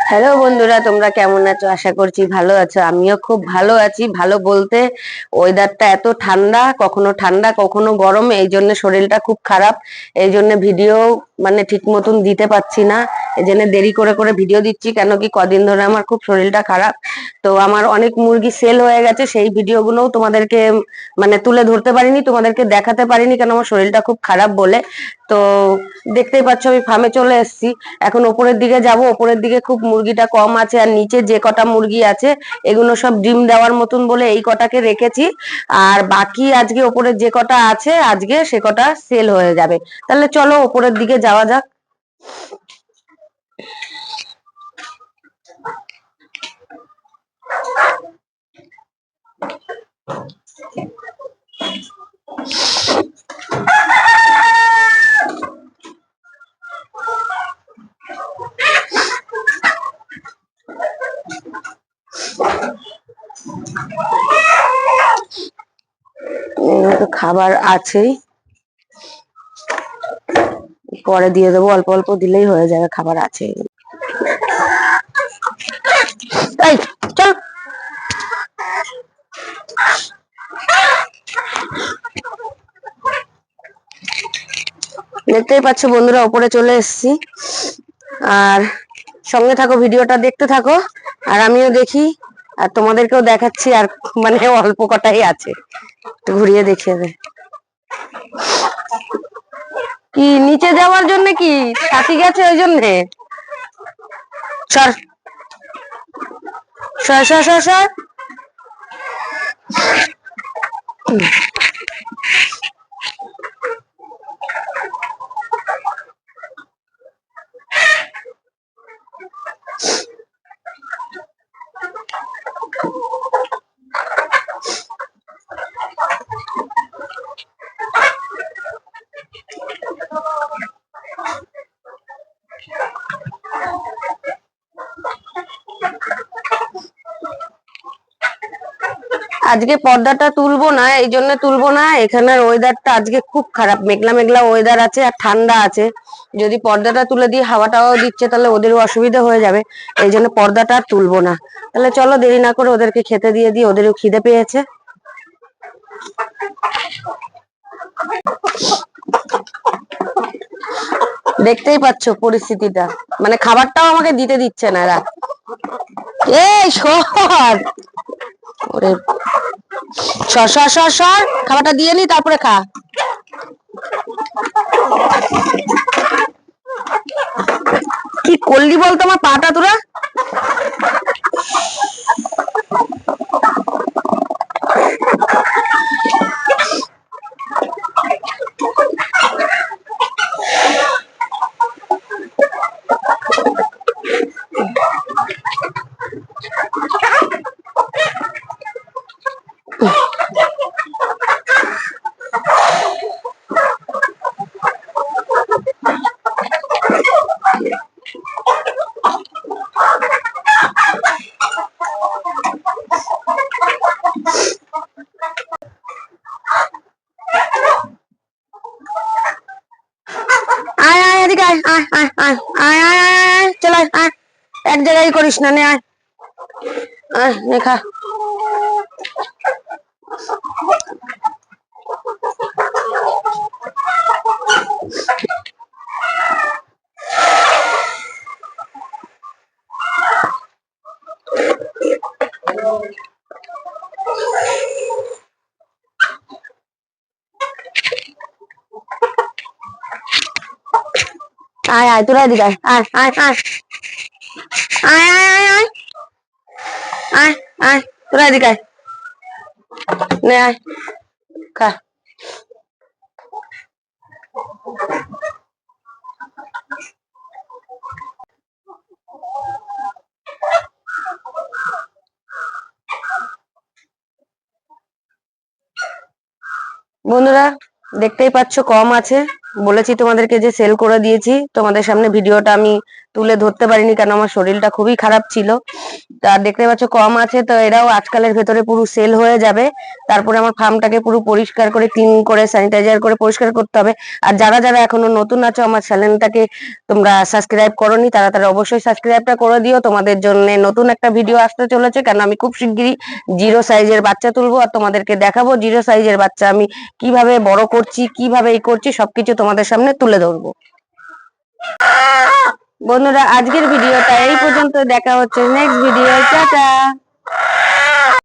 Hello বন্ধুরা, তোমরা কেমন আছো? আশা করছি ভালো আছো। আমিও খুব ভালো আছি। ভালো বলতে, ওয়েদারটা এত ঠান্ডা, কখনো ঠান্ডা কখনো গরম, এই জন্য শরীরটা খুব খারাপ। এই জন্য ভিডিও মানে ঠিক মতন দিতে পারছি না। এই জন্য দেরি করে করে ভিডিও দিচ্ছি, কেন কি কদিন ধরে আমার খুব শরীরটা খারাপ। তো আমার অনেক মুরগি সেল হয়ে গেছে, সেই ভিডিওগুলোও তোমাদেরকে মানে তুলে ধরতে পারিনি, তোমাদেরকে দেখাতে পারিনি, কেন আমার শরীরটা খুব খারাপ বলে। তো দেখতেই পাচ্ছ আমি ফার্মে চলে এসেছি। এখন ওপরের দিকে যাব। ওপরের দিকে খুব মুরগিটা কম আছে, আর নিচে যে কটা মুরগি আছে এগুলো সব ডিম দেওয়ার মতন বলে এই কটাকে রেখেছি। আর বাকি আজকে ওপরে যে কটা আছে আজকে সে কটা সেল হয়ে যাবে। তাহলে চলো ওপরের দিকে যাওয়া যাক। তো খাবার আছেই, পরে দিয়ে দেবো, অল্প অল্প দিলেই হয়ে যাবে, খাবার আছে। এই চল। দেখতেই পাচ্ছ বন্ধুরা, ওপরে চলে এসেছি। আর সঙ্গে থাকো, ভিডিওটা দেখতে থাকো, আর আমিও দেখি, আর তোমাদেরকেও দেখাচ্ছি। আর মানে অল্প কটাই আছে, একটু ঘুরিয়ে দেখিয়ে দে। কি নিচে যাওয়ার জন্য কি সাথী গেছে ওই জন্যে? সর সর সর সর সর। আজকে পর্দাটা তুলবো না, এই জন্য তুলবো না, এখানের ওয়েদারটা আজকে খুব খারাপ, মেঘলা মেঘলা ওয়েদার আছে আর ঠান্ডা আছে। যদি পর্দাটা তুলে দিই, হাওয়াটাও দিচ্ছে, তাহলে ওদেরও অসুবিধা হয়ে যাবে। এই জন্য পর্দাটা আর তুলবো না। তাহলে চলো দেরি না করে ওদেরকে খেতে দিয়ে দিই, ওদেরও খিদে পেয়েছে। দেখতেই পাচ্ছ পরিস্থিতিটা, মানে খাবারটাও আমাকে দিতে দিচ্ছে না এরা। এই সর, ওরে সর সর সর সর, খাবারটা দিয়ে নি তারপরে খা। কি করলি বলতো আমার পাটা তোরা? আয় আয় এদিকে আয় আয় আয় আয় আয় আয় আয়, চল আয় আয়, এক জায়গায় করিস না, নে আয় আয়, নে খা। আয় আয়, তোরা এদিকে আয় আয় আয় আয় আয় আয় আয় আয় আয়, তোরা এদিকে আয়, নে আয় খা। বন্ধুরা দেখতেই পাচ্ছ কম আছে, বলেছি তোমাদেরকে যে সেল করে দিয়েছি, তোমাদের সামনে ভিডিওটা আমি তুলে ধরতে পারিনি, কারণ আমার শরীরটা খুবই খারাপ ছিল। তা দেখতে পাচ্ছ কম আছে, তো এরাও আজকালের ভেতরে পুরো সেল হয়ে যাবে। তারপরে আমার ফার্মটাকে পুরো পরিষ্কার করে, ক্লিন করে, স্যানিটাইজার করে পরিষ্কার করতে হবে। আর যারা যারা এখনো নতুন আছো, আমার চ্যানেলটাকে তোমরা সাবস্ক্রাইব করোনি, তারা তারা অবশ্যই সাবস্ক্রাইবটা করে দিও। তোমাদের জন্য নতুন একটা ভিডিও আসতে চলেছে, কারণ আমি খুব শিগগিরই জিরো সাইজের বাচ্চা তুলবো আর তোমাদেরকে দেখাবো জিরো সাইজের বাচ্চা আমি কিভাবে বড় করছি, কিভাবে এই করছি, সবকিছু তোমাদের সামনে তুলে ধরবো। বন্ধুরা, আজকের ভিডিওটা এই পর্যন্ত, দেখা হচ্ছে নেক্সট ভিডিও। টাটা।